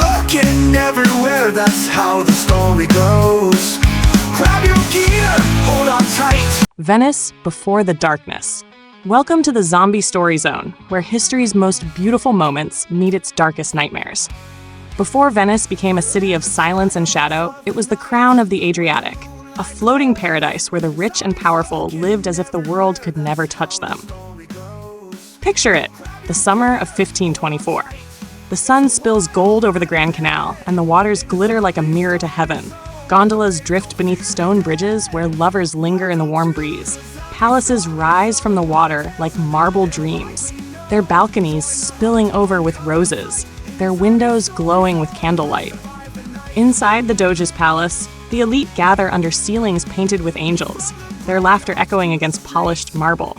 looking everywhere, that's how the story goes. Grab your gear, hold on tight. Venice before the darkness. Welcome to the Zombie Story Zone, where history's most beautiful moments meet its darkest nightmares. Before Venice became a city of silence and shadow, it was the crown of the Adriatic, a floating paradise where the rich and powerful lived as if the world could never touch them. Picture it, the summer of 1524. The sun spills gold over the Grand Canal, and the waters glitter like a mirror to heaven. Gondolas drift beneath stone bridges where lovers linger in the warm breeze. Palaces rise from the water like marble dreams, their balconies spilling over with roses, their windows glowing with candlelight. Inside the Doge's palace, the elite gather under ceilings painted with angels, their laughter echoing against polished marble.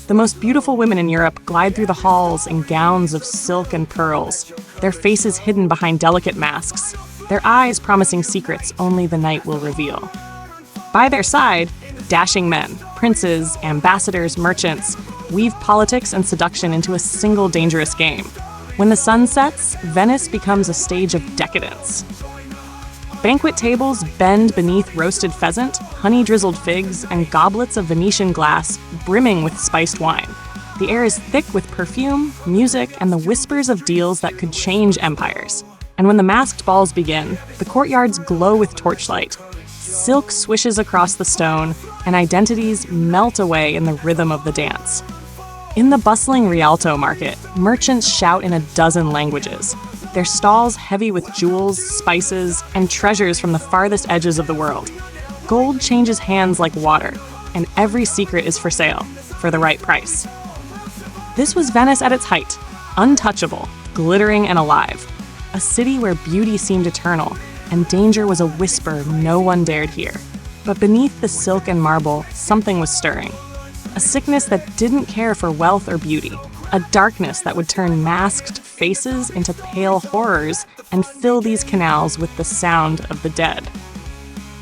The most beautiful women in Europe glide through the halls in gowns of silk and pearls, their faces hidden behind delicate masks, their eyes promising secrets only the night will reveal. By their side, dashing men, princes, ambassadors, merchants, weave politics and seduction into a single dangerous game. When the sun sets, Venice becomes a stage of decadence. Banquet tables bend beneath roasted pheasant, honey-drizzled figs, and goblets of Venetian glass brimming with spiced wine. The air is thick with perfume, music, and the whispers of deals that could change empires. And when the masked balls begin, the courtyards glow with torchlight. Silk swishes across the stone, and identities melt away in the rhythm of the dance. In the bustling Rialto market, merchants shout in a dozen languages, their stalls heavy with jewels, spices, and treasures from the farthest edges of the world. Gold changes hands like water, and every secret is for sale, for the right price. This was Venice at its height, untouchable, glittering and alive. A city where beauty seemed eternal, and danger was a whisper no one dared hear. But beneath the silk and marble, something was stirring. A sickness that didn't care for wealth or beauty. A darkness that would turn masked faces into pale horrors and fill these canals with the sound of the dead.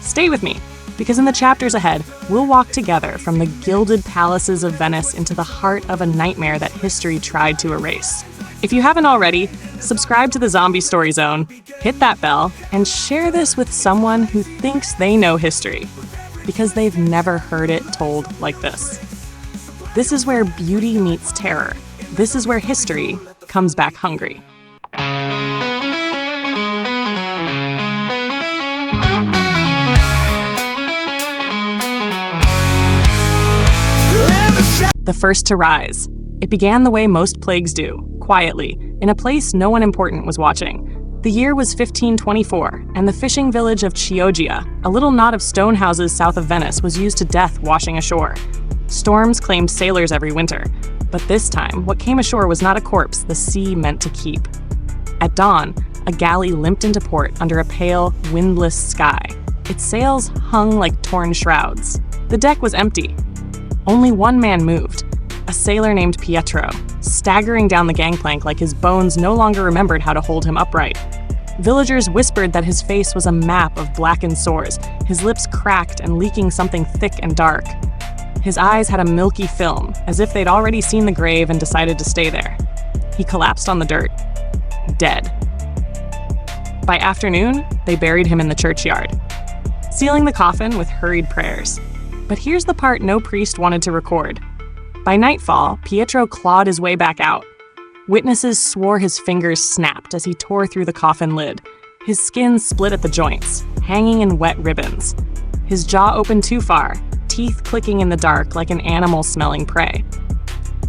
Stay with me, because in the chapters ahead, we'll walk together from the gilded palaces of Venice into the heart of a nightmare that history tried to erase. If you haven't already, subscribe to the Zombie Story Zone, hit that bell, and share this with someone who thinks they know history, because they've never heard it told like this. This is where beauty meets terror. This is where history comes back hungry. The first to rise. It began the way most plagues do, quietly, in a place no one important was watching. The year was 1524, and the fishing village of Chioggia, a little knot of stone houses south of Venice, was used to death washing ashore. Storms claimed sailors every winter, but this time, what came ashore was not a corpse the sea meant to keep. At dawn, a galley limped into port under a pale, windless sky. Its sails hung like torn shrouds. The deck was empty. Only one man moved, a sailor named Pietro, staggering down the gangplank like his bones no longer remembered how to hold him upright. Villagers whispered that his face was a map of blackened sores, his lips cracked and leaking something thick and dark. His eyes had a milky film, as if they'd already seen the grave and decided to stay there. He collapsed on the dirt, dead. By afternoon, they buried him in the churchyard, sealing the coffin with hurried prayers. But here's the part no priest wanted to record. By nightfall, Pietro clawed his way back out. Witnesses swore his fingers snapped as he tore through the coffin lid. His skin split at the joints, hanging in wet ribbons. His jaw opened too far, teeth clicking in the dark like an animal smelling prey.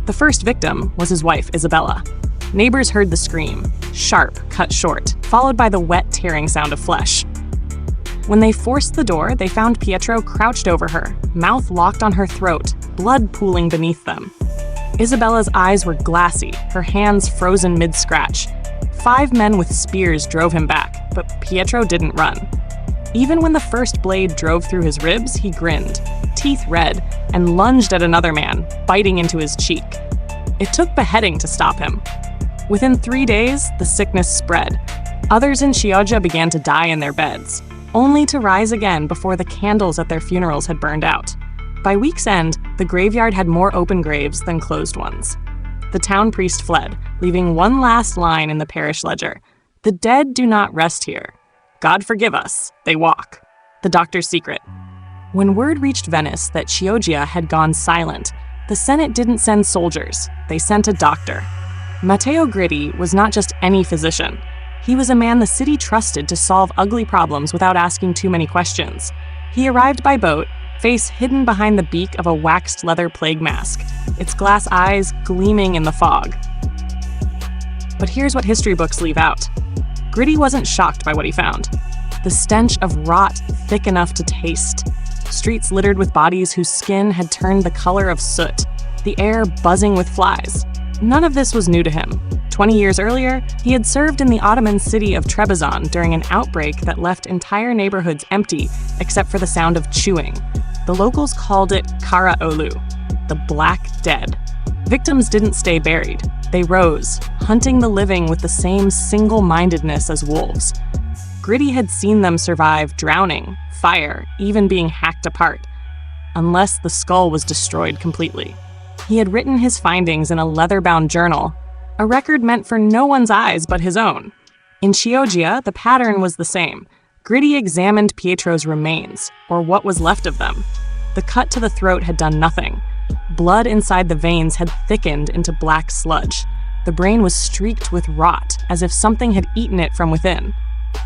The first victim was his wife, Isabella. Neighbors heard the scream, sharp, cut short, followed by the wet, tearing sound of flesh. When they forced the door, they found Pietro crouched over her, mouth locked on her throat, blood pooling beneath them. Isabella's eyes were glassy, her hands frozen mid-scratch. 5 men with spears drove him back, but Pietro didn't run. Even when the first blade drove through his ribs, he grinned, teeth red, and lunged at another man, biting into his cheek. It took beheading to stop him. Within 3 days, the sickness spread. Others in Chioggia began to die in their beds, only to rise again before the candles at their funerals had burned out. By week's end, the graveyard had more open graves than closed ones. The town priest fled, leaving one last line in the parish ledger. The dead do not rest here. God forgive us, they walk. The doctor's secret. When word reached Venice that Chioggia had gone silent, the Senate didn't send soldiers, they sent a doctor. Matteo Gritti was not just any physician. He was a man the city trusted to solve ugly problems without asking too many questions. He arrived by boat, face hidden behind the beak of a waxed leather plague mask, its glass eyes gleaming in the fog. But here's what history books leave out. Gritti wasn't shocked by what he found. The stench of rot thick enough to taste. Streets littered with bodies whose skin had turned the color of soot. The air buzzing with flies. None of this was new to him. 20 years earlier, he had served in the Ottoman city of Trebizond during an outbreak that left entire neighborhoods empty except for the sound of chewing. The locals called it Kara Olu, the Black Dead. Victims didn't stay buried. They rose, hunting the living with the same single-mindedness as wolves. Gritti had seen them survive drowning, fire, even being hacked apart, unless the skull was destroyed completely. He had written his findings in a leather-bound journal, a record meant for no one's eyes but his own. In Chioggia, the pattern was the same. Gritti examined Pietro's remains, or what was left of them. The cut to the throat had done nothing. Blood inside the veins had thickened into black sludge. The brain was streaked with rot, as if something had eaten it from within.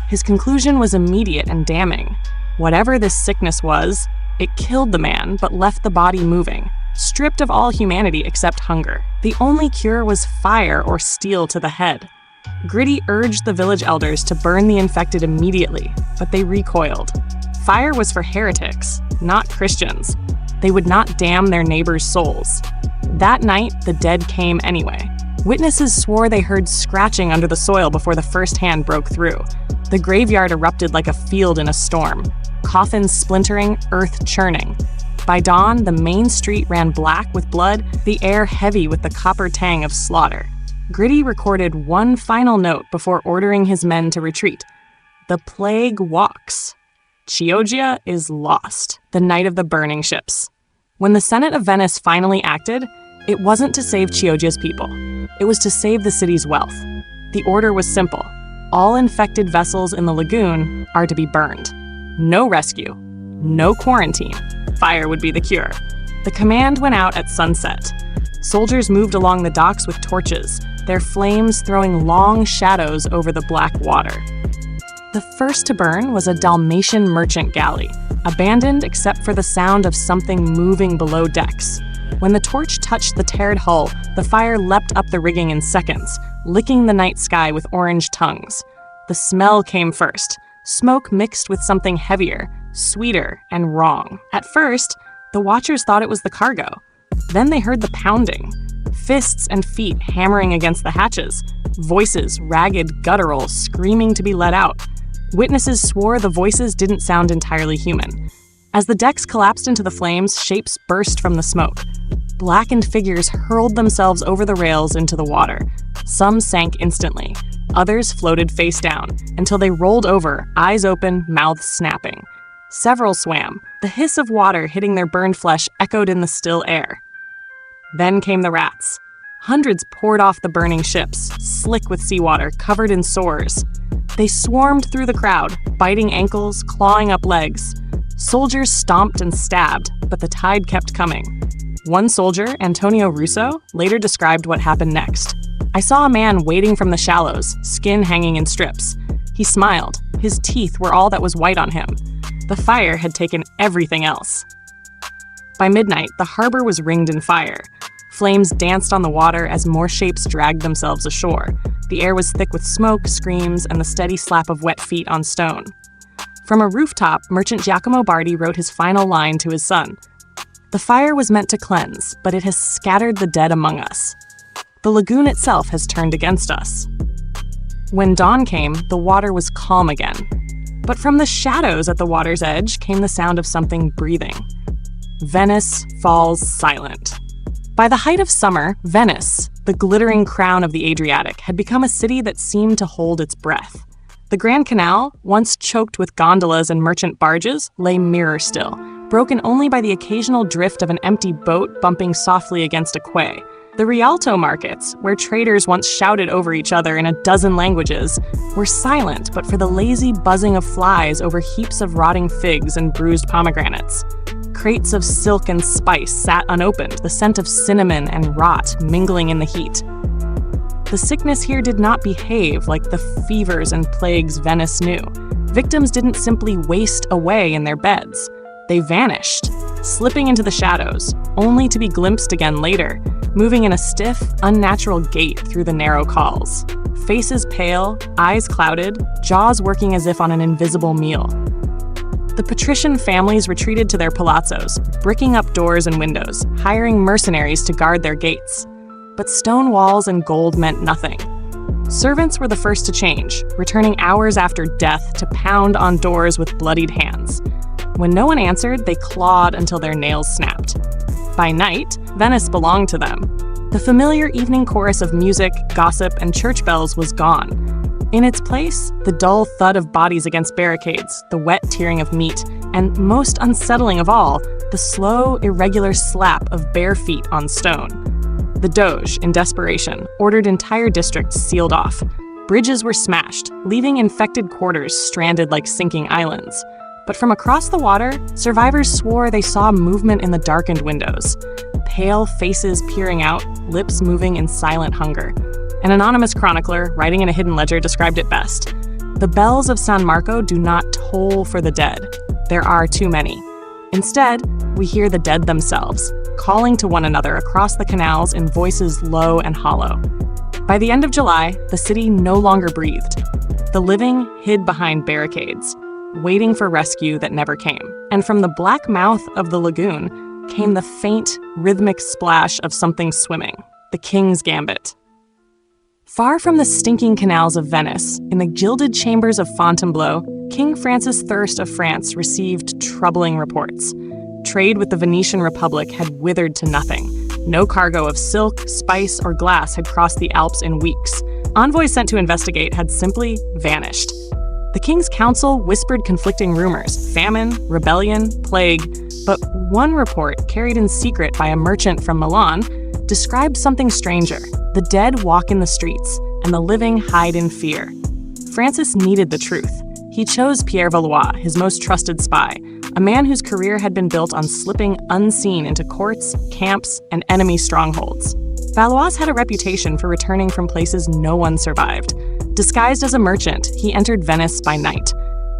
His conclusion was immediate and damning. Whatever this sickness was, it killed the man but left the body moving, stripped of all humanity except hunger. The only cure was fire or steel to the head. Gritti urged the village elders to burn the infected immediately, but they recoiled. Fire was for heretics, not Christians. They would not damn their neighbors' souls. That night, the dead came anyway. Witnesses swore they heard scratching under the soil before the first hand broke through. The graveyard erupted like a field in a storm. Coffins splintering, earth churning. By dawn, the main street ran black with blood, the air heavy with the copper tang of slaughter. Gritti recorded one final note before ordering his men to retreat. The plague walks. Chioggia is lost, the night of the burning ships. When the Senate of Venice finally acted, it wasn't to save Chioggia's people. It was to save the city's wealth. The order was simple. All infected vessels in the lagoon are to be burned. No rescue. No quarantine. Fire would be the cure. The command went out at sunset. Soldiers moved along the docks with torches, their flames throwing long shadows over the black water. The first to burn was a Dalmatian merchant galley, abandoned except for the sound of something moving below decks. When the torch touched the teared hull, the fire leapt up the rigging in seconds, licking the night sky with orange tongues. The smell came first, smoke mixed with something heavier, sweeter, and wrong. At first, the watchers thought it was the cargo. Then they heard the pounding, fists and feet hammering against the hatches, voices, ragged, guttural, screaming to be let out. Witnesses swore the voices didn't sound entirely human. As the decks collapsed into the flames, shapes burst from the smoke. Blackened figures hurled themselves over the rails into the water. Some sank instantly. Others floated face down, until they rolled over, eyes open, mouths snapping. Several swam. The hiss of water hitting their burned flesh echoed in the still air. Then came the rats. Hundreds poured off the burning ships, slick with seawater, covered in sores. They swarmed through the crowd, biting ankles, clawing up legs. Soldiers stomped and stabbed, but the tide kept coming. One soldier, Antonio Russo, later described what happened next. I saw a man wading from the shallows, skin hanging in strips. He smiled. His teeth were all that was white on him. The fire had taken everything else. By midnight, the harbor was ringed in fire. Flames danced on the water as more shapes dragged themselves ashore. The air was thick with smoke, screams, and the steady slap of wet feet on stone. From a rooftop, merchant Giacomo Bardi wrote his final line to his son. The fire was meant to cleanse, but it has scattered the dead among us. The lagoon itself has turned against us. When dawn came, the water was calm again. But from the shadows at the water's edge came the sound of something breathing. Venice falls silent. By the height of summer, Venice, the glittering crown of the Adriatic, had become a city that seemed to hold its breath. The Grand Canal, once choked with gondolas and merchant barges, lay mirror still, broken only by the occasional drift of an empty boat bumping softly against a quay. The Rialto markets, where traders once shouted over each other in a dozen languages, were silent but for the lazy buzzing of flies over heaps of rotting figs and bruised pomegranates. Crates of silk and spice sat unopened, the scent of cinnamon and rot mingling in the heat. The sickness here did not behave like the fevers and plagues Venice knew. Victims didn't simply waste away in their beds. They vanished, slipping into the shadows, only to be glimpsed again later, moving in a stiff, unnatural gait through the narrow calls. Faces pale, eyes clouded, jaws working as if on an invisible meal. The patrician families retreated to their palazzos, bricking up doors and windows, hiring mercenaries to guard their gates. But stone walls and gold meant nothing. Servants were the first to change, returning hours after death to pound on doors with bloodied hands. When no one answered, they clawed until their nails snapped. By night, Venice belonged to them. The familiar evening chorus of music, gossip, and church bells was gone. In its place, the dull thud of bodies against barricades, the wet tearing of meat, and most unsettling of all, the slow, irregular slap of bare feet on stone. The Doge, in desperation, ordered entire districts sealed off. Bridges were smashed, leaving infected quarters stranded like sinking islands. But from across the water, survivors swore they saw movement in the darkened windows. Pale faces peering out, lips moving in silent hunger. An anonymous chronicler, writing in a hidden ledger, described it best. The bells of San Marco do not toll for the dead. There are too many. Instead, we hear the dead themselves, calling to one another across the canals in voices low and hollow. By the end of July, the city no longer breathed. The living hid behind barricades, waiting for rescue that never came. And from the black mouth of the lagoon came the faint, rhythmic splash of something swimming, the king's gambit. Far from the stinking canals of Venice, in the gilded chambers of Fontainebleau, King Francis I of France received troubling reports. Trade with the Venetian Republic had withered to nothing. No cargo of silk, spice, or glass had crossed the Alps in weeks. Envoys sent to investigate had simply vanished. The king's council whispered conflicting rumors: famine, rebellion, plague. But one report, carried in secret by a merchant from Milan, described something stranger. The dead walk in the streets, and the living hide in fear. Francis needed the truth. He chose Pierre Valois, his most trusted spy, a man whose career had been built on slipping unseen into courts, camps, and enemy strongholds. Valois had a reputation for returning from places no one survived. Disguised as a merchant, he entered Venice by night.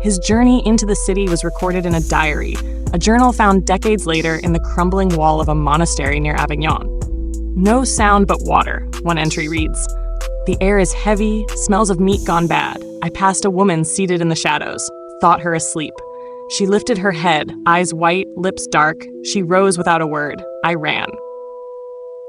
His journey into the city was recorded in a diary, a journal found decades later in the crumbling wall of a monastery near Avignon. "No sound but water," one entry reads. "The air is heavy, smells of meat gone bad. I passed a woman seated in the shadows, thought her asleep. She lifted her head, eyes white, lips dark. She rose without a word. I ran."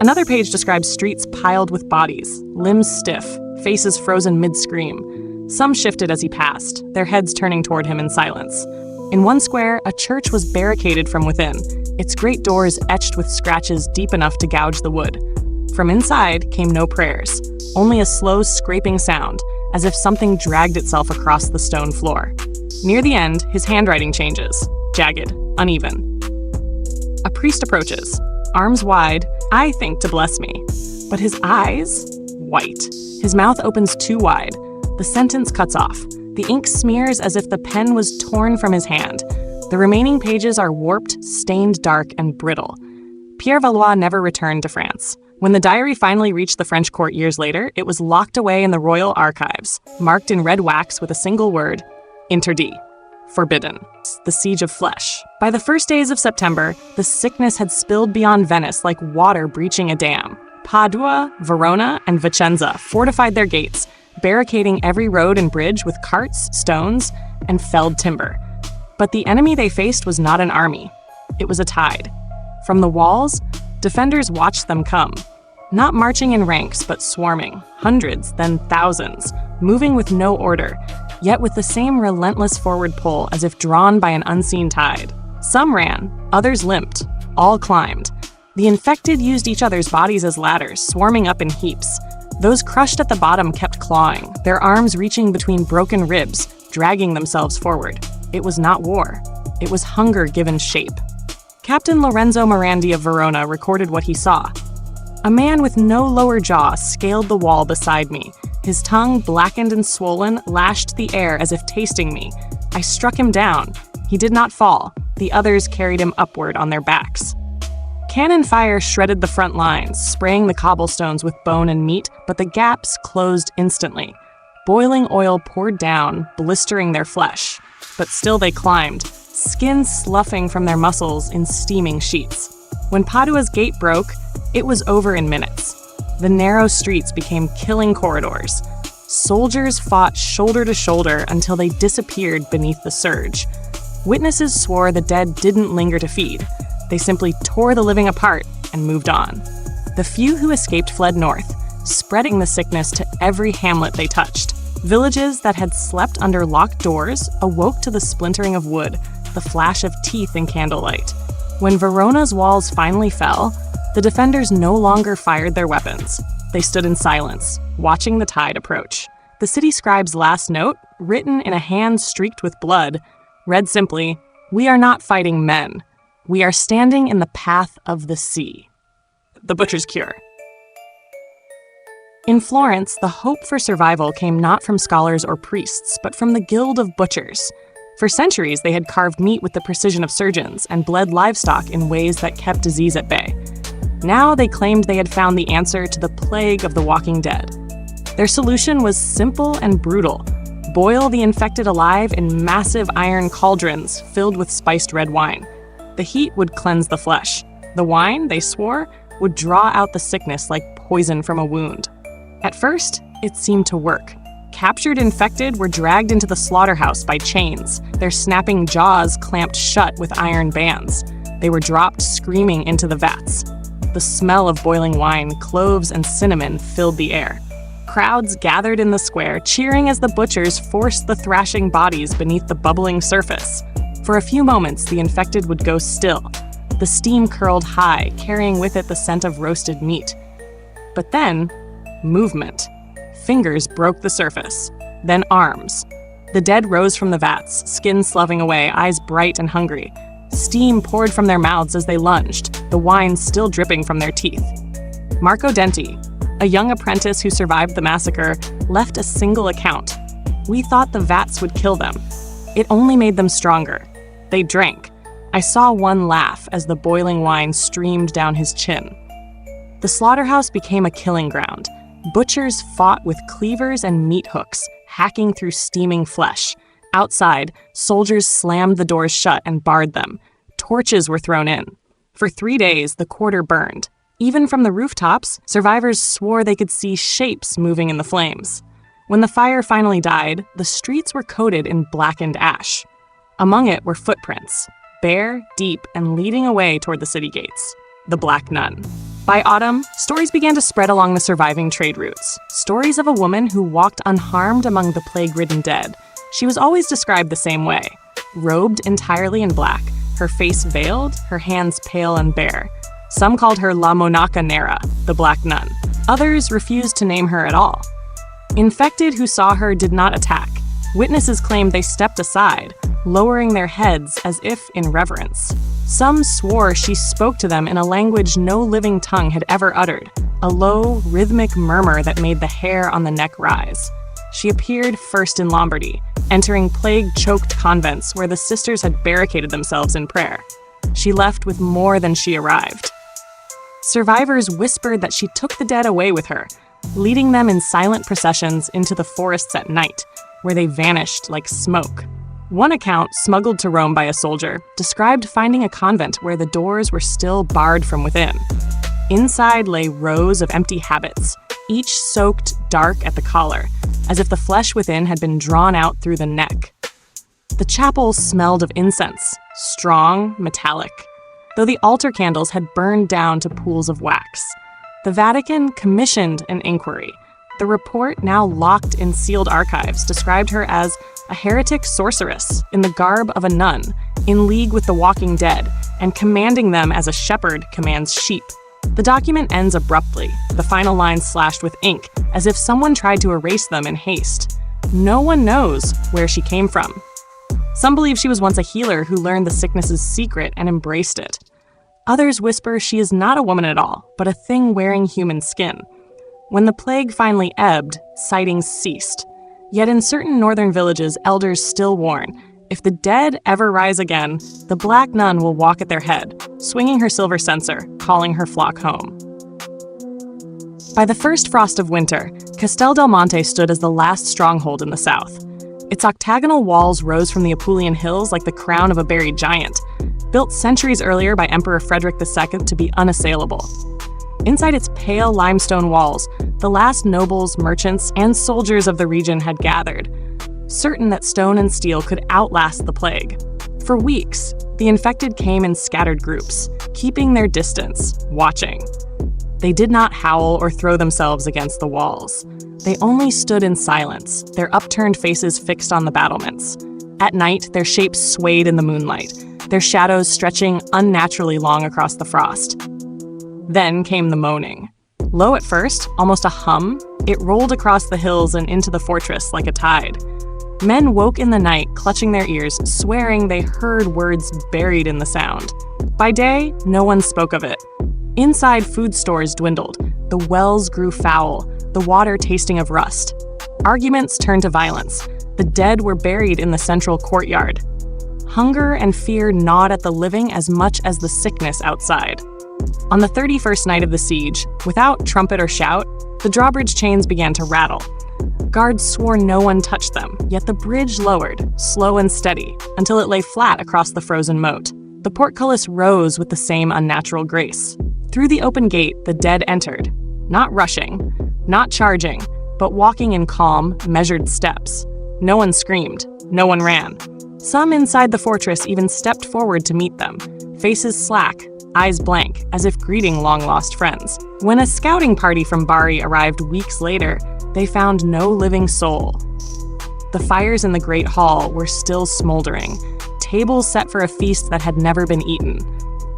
Another page describes streets piled with bodies, limbs stiff, faces frozen mid-scream. Some shifted as he passed, their heads turning toward him in silence. In one square, a church was barricaded from within, its great doors etched with scratches deep enough to gouge the wood. From inside came no prayers, only a slow scraping sound, as if something dragged itself across the stone floor. Near the end, his handwriting changes, jagged, uneven. A priest approaches, arms wide, I think to bless me. But his eyes? White. His mouth opens too wide. The sentence cuts off. The ink smears as if the pen was torn from his hand. The remaining pages are warped, stained dark, and brittle. Pierre Valois never returned to France. When the diary finally reached the French court years later, it was locked away in the royal archives, marked in red wax with a single word, interdit, forbidden. The siege of flesh. By the first days of September, the sickness had spilled beyond Venice like water breaching a dam. Padua, Verona, and Vicenza fortified their gates, barricading every road and bridge with carts, stones, and felled timber. But the enemy they faced was not an army. It was a tide. From the walls, defenders watched them come. Not marching in ranks, but swarming, hundreds, then thousands, moving with no order, yet with the same relentless forward pull as if drawn by an unseen tide. Some ran, others limped, all climbed. The infected used each other's bodies as ladders, swarming up in heaps. Those crushed at the bottom kept clawing, their arms reaching between broken ribs, dragging themselves forward. It was not war. It was hunger given shape. Captain Lorenzo Morandi of Verona recorded what he saw. A man with no lower jaw scaled the wall beside me. His tongue, blackened and swollen, lashed the air as if tasting me. I struck him down. He did not fall. The others carried him upward on their backs. Cannon fire shredded the front lines, spraying the cobblestones with bone and meat, but the gaps closed instantly. Boiling oil poured down, blistering their flesh. But still they climbed, skin sloughing from their muscles in steaming sheets. When Padua's gate broke, it was over in minutes. The narrow streets became killing corridors. Soldiers fought shoulder to shoulder until they disappeared beneath the surge. Witnesses swore the dead didn't linger to feed. They simply tore the living apart and moved on. The few who escaped fled north, spreading the sickness to every hamlet they touched. Villages that had slept under locked doors awoke to the splintering of wood, the flash of teeth in candlelight. When Verona's walls finally fell, the defenders no longer fired their weapons. They stood in silence, watching the tide approach. The city scribe's last note, written in a hand streaked with blood, read simply, "We are not fighting men. We are standing in the path of the sea." The butcher's cure. In Florence, the hope for survival came not from scholars or priests, but from the Guild of Butchers. For centuries, they had carved meat with the precision of surgeons and bled livestock in ways that kept disease at bay. Now they claimed they had found the answer to the plague of the walking dead. Their solution was simple and brutal. Boil the infected alive in massive iron cauldrons filled with spiced red wine. The heat would cleanse the flesh. The wine, they swore, would draw out the sickness like poison from a wound. At first, it seemed to work. Captured infected were dragged into the slaughterhouse by chains, their snapping jaws clamped shut with iron bands. They were dropped screaming into the vats. The smell of boiling wine, cloves, and cinnamon filled the air. Crowds gathered in the square, cheering as the butchers forced the thrashing bodies beneath the bubbling surface. For a few moments, the infected would go still. The steam curled high, carrying with it the scent of roasted meat. But then, movement. Fingers broke the surface. Then arms. The dead rose from the vats, skin sloughing away, eyes bright and hungry. Steam poured from their mouths as they lunged, the wine still dripping from their teeth. Marco Denti, a young apprentice who survived the massacre, left a single account. "We thought the vats would kill them. It only made them stronger. They drank. I saw one laugh as the boiling wine streamed down his chin." The slaughterhouse became a killing ground. Butchers fought with cleavers and meat hooks, hacking through steaming flesh. Outside, soldiers slammed the doors shut and barred them. Torches were thrown in. For 3 days, the quarter burned. Even from the rooftops, survivors swore they could see shapes moving in the flames. When the fire finally died, the streets were coated in blackened ash. Among it were footprints, bare, deep, and leading away toward the city gates. The Black Nun. By autumn, stories began to spread along the surviving trade routes. Stories of a woman who walked unharmed among the plague-ridden dead. She was always described the same way, robed entirely in black, her face veiled, her hands pale and bare. Some called her La Monaca Nera, the Black Nun. Others refused to name her at all. Infected who saw her did not attack. Witnesses claimed they stepped aside, lowering their heads as if in reverence. Some swore she spoke to them in a language no living tongue had ever uttered, a low, rhythmic murmur that made the hair on the neck rise. She appeared first in Lombardy, entering plague-choked convents where the sisters had barricaded themselves in prayer. She left with more than she arrived. Survivors whispered that she took the dead away with her, leading them in silent processions into the forests at night, where they vanished like smoke. One account, smuggled to Rome by a soldier, described finding a convent where the doors were still barred from within. Inside lay rows of empty habits, each soaked dark at the collar, as if the flesh within had been drawn out through the neck. The chapel smelled of incense, strong, metallic, though the altar candles had burned down to pools of wax. The Vatican commissioned an inquiry. The report, now locked in sealed archives, described her as a heretic sorceress in the garb of a nun, in league with the walking dead, and commanding them as a shepherd commands sheep. The document ends abruptly, the final lines slashed with ink, as if someone tried to erase them in haste. No one knows where she came from. Some believe she was once a healer who learned the sickness's secret and embraced it. Others whisper she is not a woman at all, but a thing wearing human skin. When the plague finally ebbed, sightings ceased. Yet in certain northern villages, elders still warn, if the dead ever rise again, the Black Nun will walk at their head, swinging her silver censer, calling her flock home. By the first frost of winter, Castel del Monte stood as the last stronghold in the south. Its octagonal walls rose from the Apulian hills like the crown of a buried giant, built centuries earlier by Emperor Frederick II to be unassailable. Inside its pale limestone walls, the last nobles, merchants, and soldiers of the region had gathered, certain that stone and steel could outlast the plague. For weeks, the infected came in scattered groups, keeping their distance, watching. They did not howl or throw themselves against the walls. They only stood in silence, their upturned faces fixed on the battlements. At night, their shapes swayed in the moonlight, their shadows stretching unnaturally long across the frost. Then came the moaning. Low at first, almost a hum, it rolled across the hills and into the fortress like a tide. Men woke in the night, clutching their ears, swearing they heard words buried in the sound. By day, no one spoke of it. Inside, food stores dwindled. The wells grew foul, the water tasting of rust. Arguments turned to violence. The dead were buried in the central courtyard. Hunger and fear gnawed at the living as much as the sickness outside. On the 31st night of the siege, without trumpet or shout, the drawbridge chains began to rattle. Guards swore no one touched them, yet the bridge lowered, slow and steady, until it lay flat across the frozen moat. The portcullis rose with the same unnatural grace. Through the open gate, the dead entered, not rushing, not charging, but walking in calm, measured steps. No one screamed, no one ran. Some inside the fortress even stepped forward to meet them, faces slack, eyes blank, as if greeting long-lost friends. When a scouting party from Bari arrived weeks later, they found no living soul. The fires in the Great Hall were still smoldering, tables set for a feast that had never been eaten.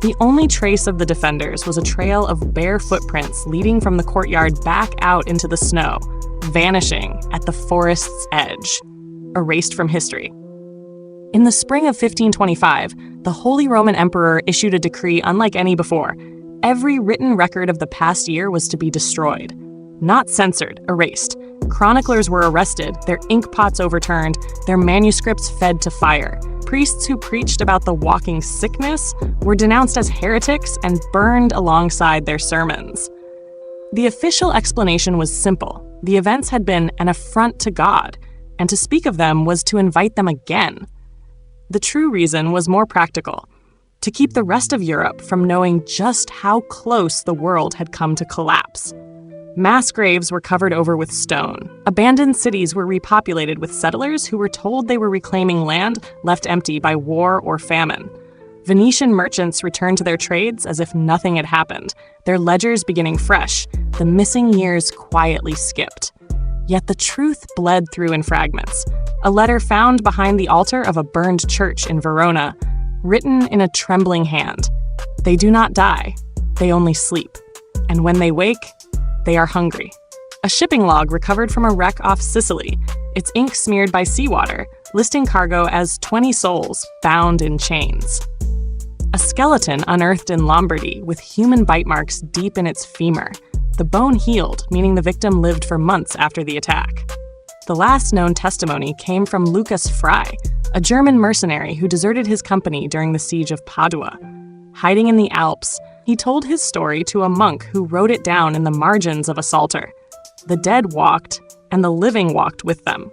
The only trace of the defenders was a trail of bare footprints leading from the courtyard back out into the snow, vanishing at the forest's edge, erased from history. In the spring of 1525, the Holy Roman Emperor issued a decree unlike any before. Every written record of the past year was to be destroyed. Not censored, erased. Chroniclers were arrested, their ink pots overturned, their manuscripts fed to fire. Priests who preached about the walking sickness were denounced as heretics and burned alongside their sermons. The official explanation was simple. The events had been an affront to God, and to speak of them was to invite them again. The true reason was more practical, to keep the rest of Europe from knowing just how close the world had come to collapse. Mass graves were covered over with stone. Abandoned cities were repopulated with settlers who were told they were reclaiming land left empty by war or famine. Venetian merchants returned to their trades as if nothing had happened, their ledgers beginning fresh, the missing years quietly skipped. Yet the truth bled through in fragments. A letter found behind the altar of a burned church in Verona, written in a trembling hand. They do not die, they only sleep. And when they wake, they are hungry. A shipping log recovered from a wreck off Sicily, its ink smeared by seawater, listing cargo as 20 souls bound in chains. A skeleton unearthed in Lombardy with human bite marks deep in its femur. The bone healed, meaning the victim lived for months after the attack. The last known testimony came from Lucas Fry, a German mercenary who deserted his company during the siege of Padua. Hiding in the Alps, he told his story to a monk who wrote it down in the margins of a psalter. The dead walked, and the living walked with them.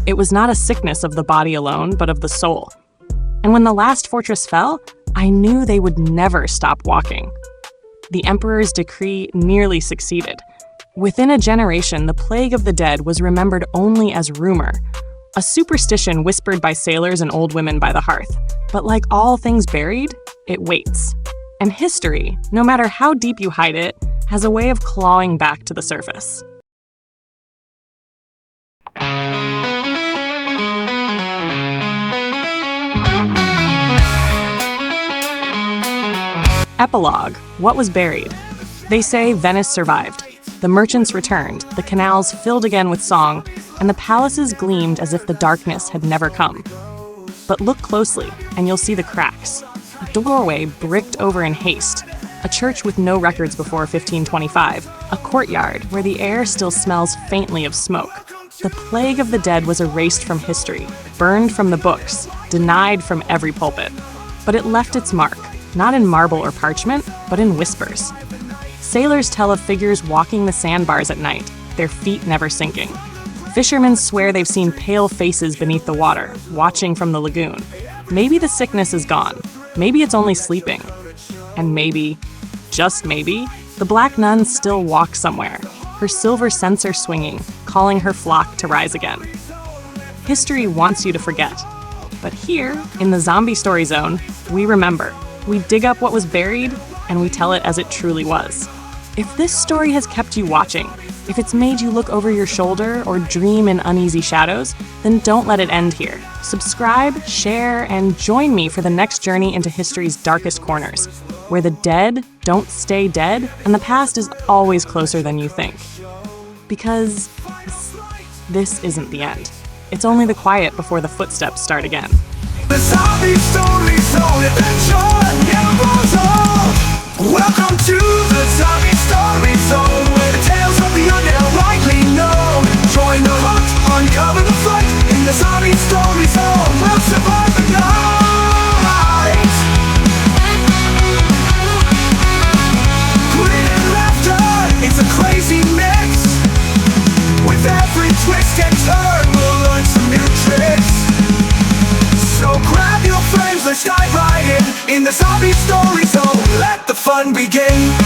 It was not a sickness of the body alone, but of the soul. And when the last fortress fell, I knew they would never stop walking. The emperor's decree nearly succeeded. Within a generation, the plague of the dead was remembered only as rumor, a superstition whispered by sailors and old women by the hearth. But like all things buried, it waits. And history, no matter how deep you hide it, has a way of clawing back to the surface. Epilogue: What was buried? They say Venice survived. The merchants returned, the canals filled again with song, and the palaces gleamed as if the darkness had never come. But look closely, and you'll see the cracks. a doorway bricked over in haste, a church with no records before 1525, a courtyard where the air still smells faintly of smoke. The plague of the dead was erased from history, burned from the books, denied from every pulpit. But it left its mark, not in marble or parchment, but in whispers. Sailors tell of figures walking the sandbars at night, their feet never sinking. Fishermen swear they've seen pale faces beneath the water, watching from the lagoon. Maybe the sickness is gone. Maybe it's only sleeping. And maybe, just maybe, the Black Nun still walks somewhere, her silver censer swinging, calling her flock to rise again. History wants you to forget. But here, in the Zombie Story Zone, we remember. We dig up what was buried, and we tell it as it truly was. If this story has kept you watching, if it's made you look over your shoulder or dream in uneasy shadows, then don't let it end here. Subscribe, share, and join me for the next journey into history's darkest corners, where the dead don't stay dead and the past is always closer than you think. Because this isn't the end. It's only the quiet before the footsteps start again. The Zombie Story Zone adventure never goes on. Welcome to the Zombie Story Zone, where the tales of the undead widely known. Join the hunt, uncover the fight in the Zombie Story Zone. We'll survive the night. Grin and laughter, it's a crazy mix. With every twist and turn, we'll learn some new tricks. So grab your friends, let's dive right in the Zombie Story Zone, let the fun begin.